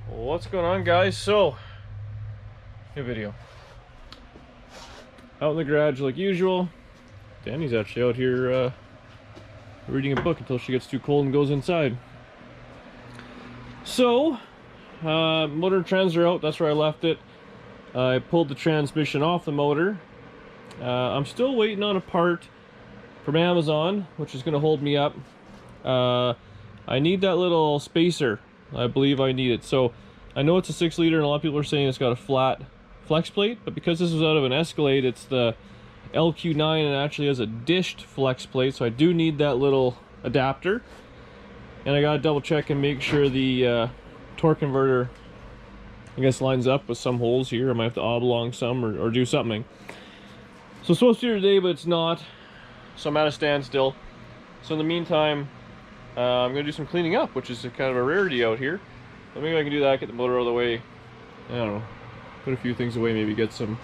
What's going on, guys? So, new video. Out in the garage like usual. Danny's actually out here reading a book until she gets too cold and goes inside. So, motor and trans are out. That's where I left it. I pulled the transmission off the motor. I'm still waiting on a part from Amazon, which is going to hold me up. I need that little spacer. I believe I need it. So I know it's a 6-liter and a lot of people are saying it's got a flat flex plate, but because this was out of an Escalade, it's the LQ9 and it actually has a dished flex plate, so I do need that little adapter. And I gotta double check and make sure the torque converter, I guess, lines up with some holes here. I might have to oblong some or do something. So it's supposed to be today, but it's not, so I'm at a standstill. So in the meantime, I'm going to do some cleaning up, which is kind of a rarity out here. But maybe I can do that, get the motor out of the way. I don't know, put a few things away, maybe get some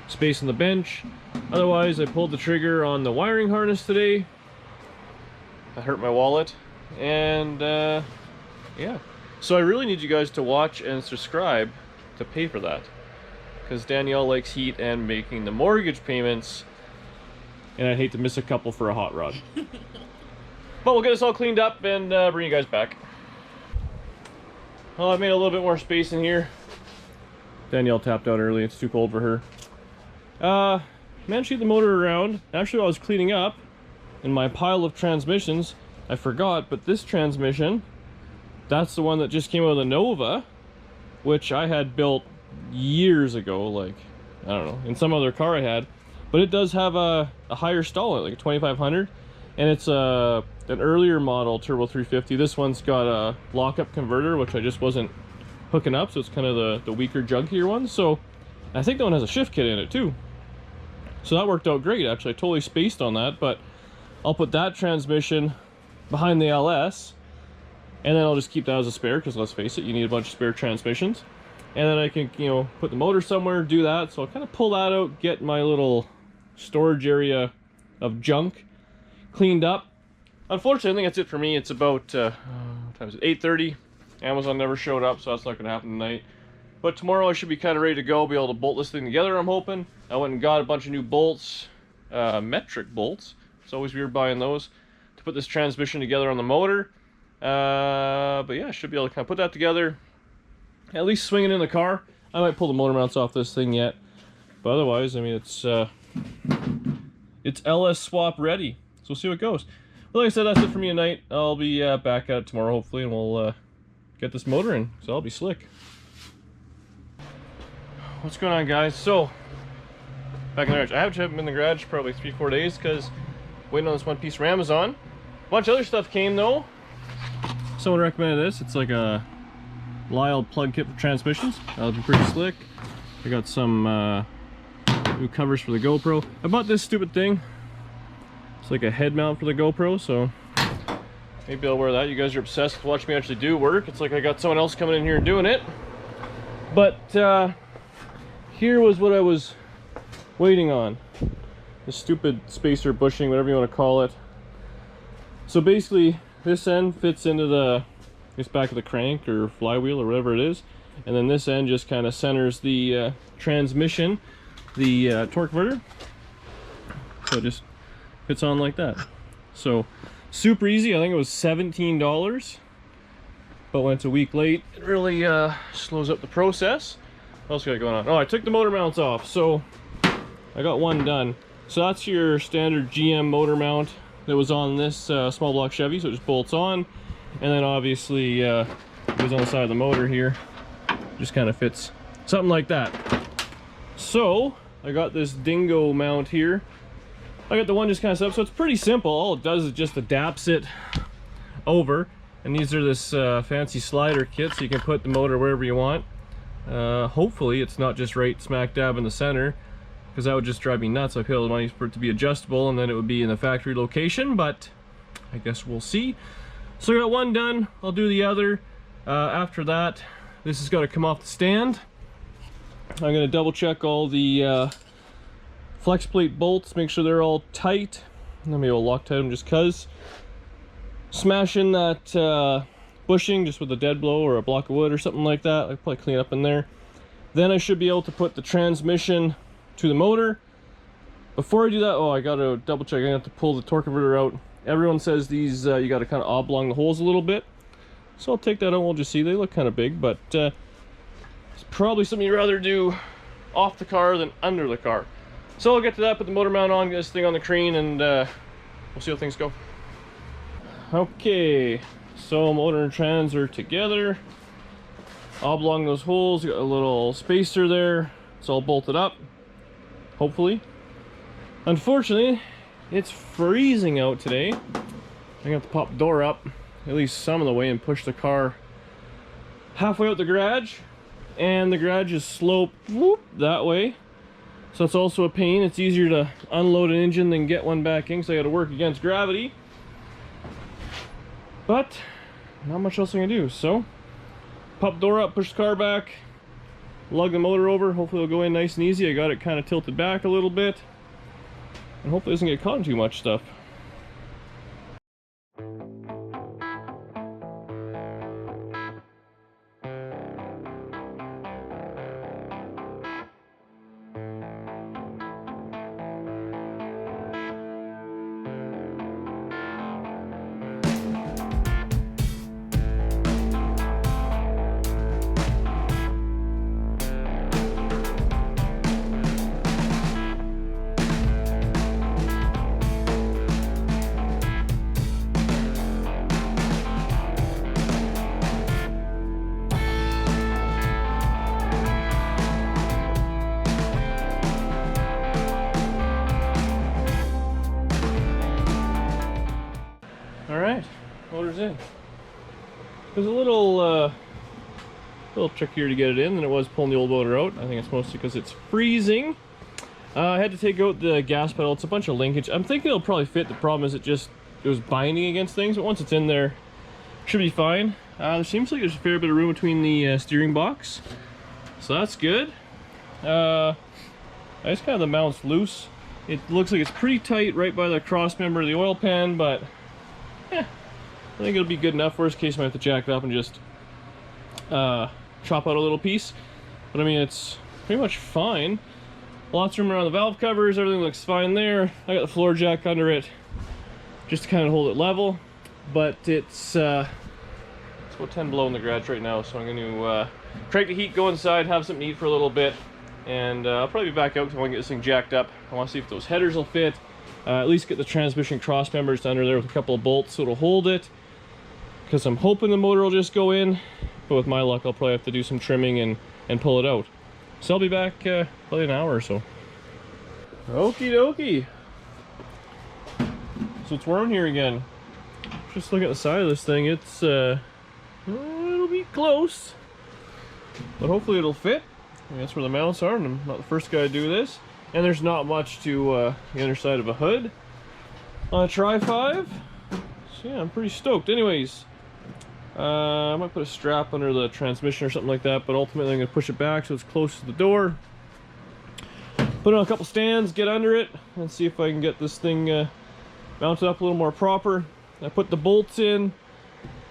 space on the bench. Otherwise, I pulled the trigger on the wiring harness today. That hurt my wallet. And yeah. So I really need you guys to watch and subscribe to pay for that. Because Danielle likes heat and making the mortgage payments. And I'd hate to miss a couple for a hot rod. But we'll get this all cleaned up and bring you guys back. Well, I've made a little bit more space in here. Danielle tapped out early, it's too cold for her. Managed to get the motor around. Actually, while I was cleaning up in my pile of transmissions, I forgot, but this transmission, that's the one that just came out of the Nova, which I had built years ago, like, I don't know, in some other car I had. But it does have a higher stall in it, like a 2500. And it's an earlier model Turbo 350. This one's got a lockup converter, which I just wasn't hooking up, so it's kind of the weaker, junkier one. So I think that one has a shift kit in it too. So that worked out great, actually. I totally spaced on that, but I'll put that transmission behind the LS, and then I'll just keep that as a spare, because let's face it, you need a bunch of spare transmissions. And then I can, you know, put the motor somewhere, do that. So I'll kind of pull that out, get my little storage area of junk cleaned up. Unfortunately, I think that's it for me. It's about what time is it? 8:30. Amazon never showed up, so that's not going to happen tonight. But tomorrow I should be kind of ready to go, be able to bolt this thing together, I'm hoping. I went and got a bunch of new bolts, metric bolts. It's always weird buying those to put this transmission together on the motor. But yeah, I should be able to kind of put that together, at least swing it in the car. I might pull the motor mounts off this thing yet, but otherwise, I mean, it's LS swap ready. So we'll see what goes. Well, like I said, that's it for me tonight. I'll be back at it tomorrow, hopefully, and we'll get this motor in, so I'll be slick. What's going on, guys? So, back in the garage. I haven't been in the garage for probably 3-4 days, because waiting on this one piece from Amazon. A bunch of other stuff came, though. Someone recommended this. It's like a Lyle plug kit for transmissions. That'll be pretty slick. I got some new covers for the GoPro. I bought this stupid thing. It's like a head mount for the GoPro, so maybe I'll wear that. You guys are obsessed with watching me actually do work. It's like I got someone else coming in here and doing it. But here was what I was waiting on. This stupid spacer bushing, whatever you want to call it. So basically, this end fits into the, I guess, back of the crank or flywheel or whatever it is. And then this end just kind of centers the transmission, the torque converter. So just fits on like that. So super easy. I think it was $17, but when it's a week late, it really slows up the process. What else got going on? Oh, I took the motor mounts off, so I got one done. So that's your standard GM motor mount that was on this small block Chevy, so it just bolts on, and then obviously it goes on the side of the motor here. Just kind of fits something like that. So I got this dingo mount here. I got the one just kind of set up, so it's pretty simple. All it does is just adapts it over, and these are this fancy slider kit, so you can put the motor wherever you want. Hopefully it's not just right smack dab in the center, because that would just drive me nuts. I paid all the money for it to be adjustable, and then it would be in the factory location, but I guess we'll see. So I got one done, I'll do the other. After that, this has got to come off the stand. I'm going to double check all the flex plate bolts, make sure they're all tight. And then maybe I'll Loctite them just cuz. Smash in that bushing just with a dead blow or a block of wood or something like that. I'll probably clean up in there. Then I should be able to put the transmission to the motor. Before I do that, oh, I gotta double check. I have to pull the torque converter out. Everyone says these, you gotta kind of oblong the holes a little bit. So I'll take that out and we'll just see. They look kind of big, but it's probably something you'd rather do off the car than under the car. So I'll get to that, put the motor mount on, get this thing on the crane, and we'll see how things go. Okay, so motor and trans are together. Oblong those holes, got a little spacer there. It's all bolted up, hopefully. Unfortunately, it's freezing out today. I have to pop the door up at least some of the way and push the car halfway out the garage. And the garage is sloped whoop, that way. So it's also a pain. It's easier to unload an engine than get one back in, so I got to work against gravity. But not much else I can do. So pop the door up, push the car back, lug the motor over. Hopefully it'll go in nice and easy. I got it kind of tilted back a little bit, and hopefully it doesn't get caught in too much stuff. Alright, motor's in. It was a little trickier to get it in than it was pulling the old motor out. I think it's mostly because it's freezing. I had to take out the gas pedal. It's a bunch of linkage. I'm thinking it'll probably fit. The problem is it was binding against things, but once it's in there, it should be fine. There seems like there's a fair bit of room between the steering box, so that's good. I just kind of the mount's loose. It looks like it's pretty tight right by the cross member of the oil pan, but I think it'll be good enough. Worst case, I might have to jack it up and just chop out a little piece. But I mean, it's pretty much fine. Lots of room around the valve covers. Everything looks fine there. I got the floor jack under it just to kind of hold it level. But it's about 10 below in the garage right now, so I'm going to crank the heat, go inside, have something to eat for a little bit, and I'll probably be back out because I want to get this thing jacked up. I want to see if those headers will fit. At least get the transmission cross members under there with a couple of bolts so it'll hold it, because I'm hoping the motor will just go in, but with my luck I'll probably have to do some trimming and pull it out. So I'll be back probably an hour or so. Okie dokie. So it's warm here again. Just look at the side of this thing. It's it'll be close, but hopefully it'll fit. I mean, that's where the mounts are, and I'm not the first guy to do this. And there's not much to the underside of a hood on a Tri-5. So yeah, I'm pretty stoked. Anyways, I might put a strap under the transmission or something like that, but ultimately I'm going to push it back so it's close to the door. Put on a couple stands, get under it, and see if I can get this thing mounted up a little more proper. I put the bolts in,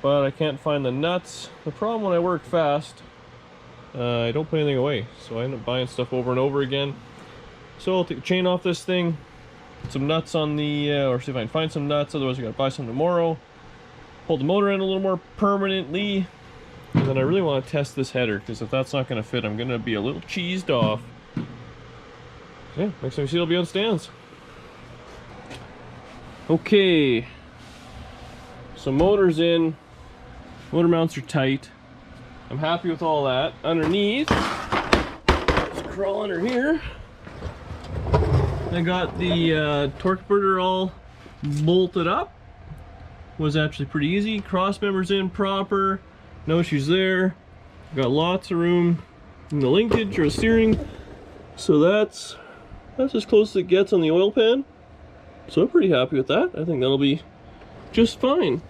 but I can't find the nuts. The problem when I work fast, I don't put anything away, so I end up buying stuff over and over again. So I'll take the chain off this thing, put some nuts on the, or see if I can find some nuts, otherwise I gotta buy some tomorrow. Hold the motor in a little more permanently, and then I really want to test this header, because if that's not gonna fit, I'm gonna be a little cheesed off. So yeah, next time you see it'll be on stands. Okay, so motor's in, motor mounts are tight. I'm happy with all that. Underneath, let's crawl under here. I got the torque converter all bolted up. Was actually pretty easy. Cross members in proper, no issues there. Got lots of room in the linkage or the steering, so that's as close as it gets on the oil pan. So I'm pretty happy with that. I think that'll be just fine.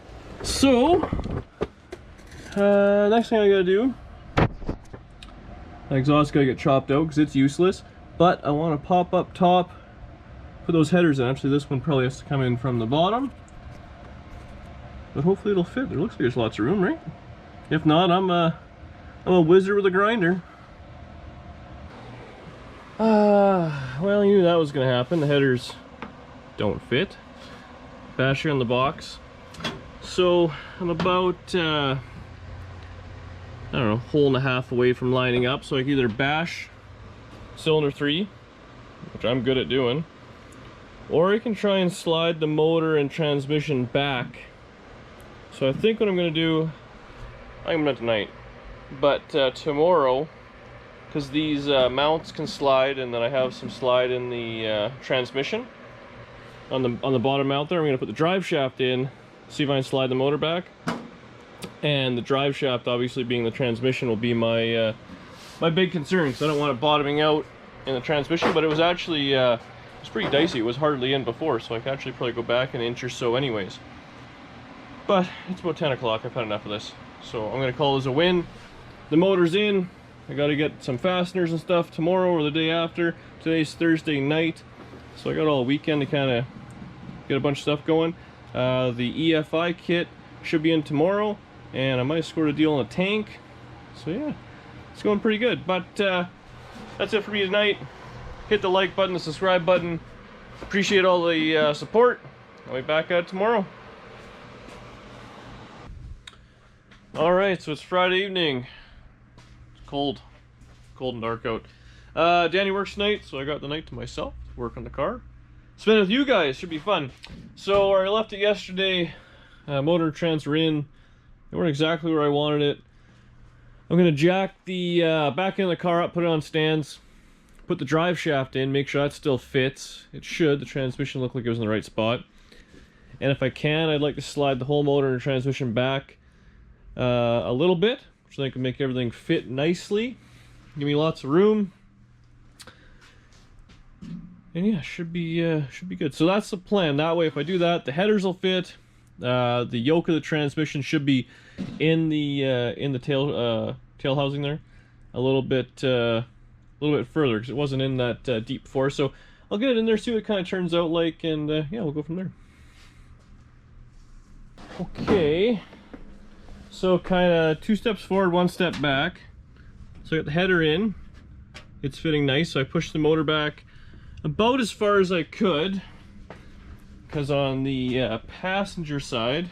So next thing I gotta do, the exhaust gotta get chopped out because it's useless. But I want to pop up top, put those headers in. Actually, this one probably has to come in from the bottom. but hopefully it'll fit. There looks like there's lots of room, right? If not, I'm a wizard with a grinder. Well, you knew that was gonna happen. The headers don't fit. Basher on the box. So I'm about I don't know, hole and a half away from lining up, so I can either bash cylinder 3, which I'm good at doing, or I can try and slide the motor and transmission back. So I think what I'm going to do, I'm not tonight, but tomorrow, because these mounts can slide, and then I have some slide in the transmission on the bottom mount there. I'm going to put the drive shaft in, see if I can slide the motor back, and the drive shaft, obviously being the transmission, will be my my big concern, because I don't want it bottoming out in the transmission. But it was actually it's pretty dicey. It was hardly in before, so I can actually probably go back an inch or so anyways. But it's about 10 o'clock. I've had enough of this, so I'm going to call this a win. The motor's in. I got to get some fasteners and stuff tomorrow or the day after. Today's Thursday night, so I got all weekend to kind of get a bunch of stuff going. The EFI kit should be in tomorrow, and I might have scored a deal on a tank. So yeah, it's going pretty good. But that's it for me tonight. Hit the like button, the subscribe button. Appreciate all the support. I'll be back at it tomorrow. Alright, so it's Friday evening. It's cold and dark out. Danny works tonight, so I got the night to myself to work on the car. Spend it with you guys, should be fun. So I left it yesterday. Motor and trans were in. They weren't exactly where I wanted it. I'm going to jack the back end of the car up, put it on stands, put the drive shaft in, make sure that still fits. It should. The transmission looked like it was in the right spot. And if I can, I'd like to slide the whole motor and transmission back a little bit, so I can make everything fit nicely. Give me lots of room. And yeah, should be good. So that's the plan. That way, if I do that, the headers will fit. The yoke of the transmission should be in the tail housing there, a little bit further, because it wasn't in that deep before. So I'll get it in there, see what it kind of turns out like, and yeah, we'll go from there. Okay, so kind of 2 steps forward, 1 step back. So I got the header in, it's fitting nice. So I pushed the motor back about as far as I could, because on the passenger side,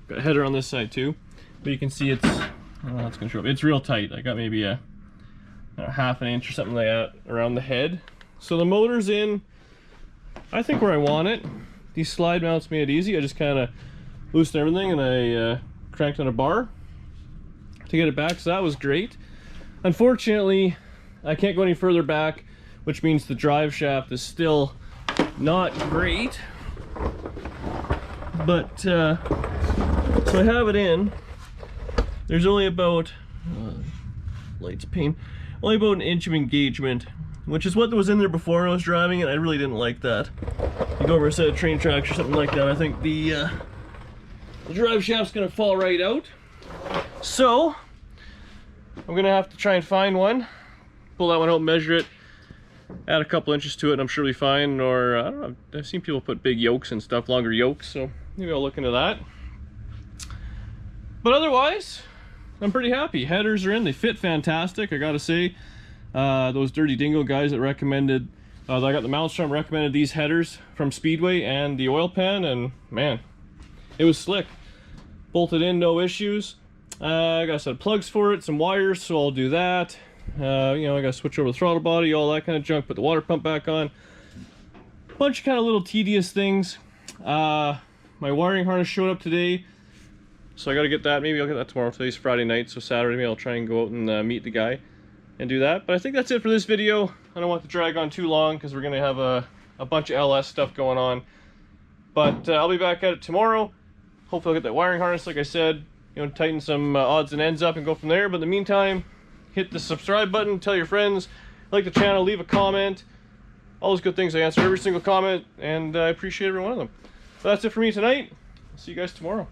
got a header on this side too, but you can see it's, oh, it's gonna show up. It's real tight. I got maybe a half an inch or something like that around the head. So the motor's in, I think, where I want it. These slide mounts made it easy. I just kind of loosened everything, and I cranked on a bar to get it back, so that was great. Unfortunately, I can't go any further back, which means the drive shaft is still not great. But so I have it in. There's only about lights pain, only about an inch of engagement, which is what was in there before I was driving it. I really didn't like that. You go over a set of train tracks or something like that, I think the drive shaft's gonna fall right out. So I'm gonna have to try and find one, pull that one out, measure it, add a couple inches to it, and I'm sure it'll be fine. Or I don't know, I've seen people put big yokes and stuff, longer yokes, so maybe I'll look into that. But otherwise, I'm pretty happy. Headers are in, they fit fantastic, I gotta say. Those Dirty Dingo guys that recommended, that I got the mounts from, recommended these headers from Speedway and the oil pan, and man, it was slick. Bolted in, no issues. I got some plugs for it, some wires, so I'll do that. You know, I gotta switch over the throttle body, all that kind of junk, put the water pump back on. Bunch of kind of little tedious things. My wiring harness showed up today, so I gotta get that. Maybe I'll get that tomorrow. Today's Friday night, so Saturday maybe I'll try and go out and meet the guy and do that. But I think that's it for this video. I don't want to drag on too long, because we're gonna have a bunch of LS stuff going on. But I'll be back at it tomorrow. Hopefully I'll get that wiring harness, like I said, you know, tighten some odds and ends up and go from there. But in the meantime, hit the subscribe button, tell your friends, like the channel, leave a comment. All those good things. I answer every single comment, and I appreciate every one of them. So that's it for me tonight. I'll see you guys tomorrow.